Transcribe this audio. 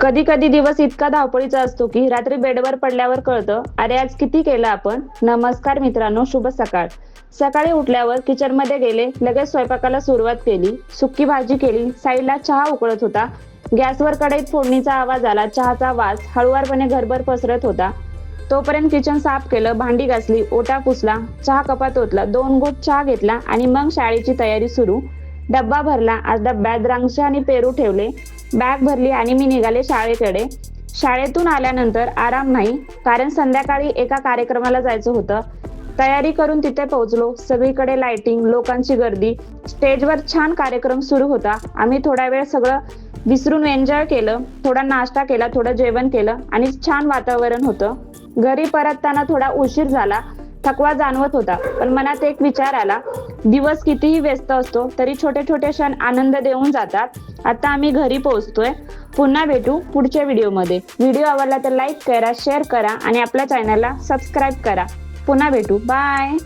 कधी कधी दिवस इतका धावपळीचा असतो की रात्री बेडवर पडल्यावर कळतं, अरे आज किती केलं आपण. नमस्कार मित्रांनो, शुभ सकाळ. सकाळी उठल्यावर किचन मध्ये गेले, लगेच स्वयंपाकाला सुरुवात केली. सुकी भाजी केली, साईडला चहा उकळत होता. गॅसवर कढईत फोडणीचा आवाज आला, चहाचा वास हळुवारपणे घरभर पसरत होता. तोपर्यंत किचन साफ केलं, भांडी घासली, ओटा पुसला, चहा कपात ओतला, 2 घोट चहा घेतला आणि मग शाळेची तयारी सुरू. डब्बा भरला. आज डब्यात द्राक्षे आणि पेरू ठेवले. बॅग भरली आणि मी निघाले शाळेकडे. शाळेतून आल्यानंतर आराम नाही, कारण संध्याकाळी एका कार्यक्रमाला जायचं होतं. तयारी करून तिथे पोहोचलो. सगळीकडे लाइटिंग, लोकांची गर्दी. स्टेजवर छान कार्यक्रम सुरू होता. आम्ही थोडा वेळ सगळं विसरून एन्जॉय केलं. थोडा नाश्ता केला, थोडं जेवण केलं आणि छान वातावरण होतं. घरी परतताना थोडा उशीर झाला. थकवा जाणवत होता, पण मनात एक विचार आला, दिवस कितीही व्यस्त असतो तरी छोटे छोटे क्षण आनंद देऊन जातात. आता आम्ही घरी पोहोचतोय. पुन्हा भेटू पुढच्या व्हिडिओमध्ये. व्हिडिओ आवडला तर लाईक करा, शेअर करा आणि आपल्या चॅनलला सबस्क्राईब करा. पुन्हा भेटू. बाय.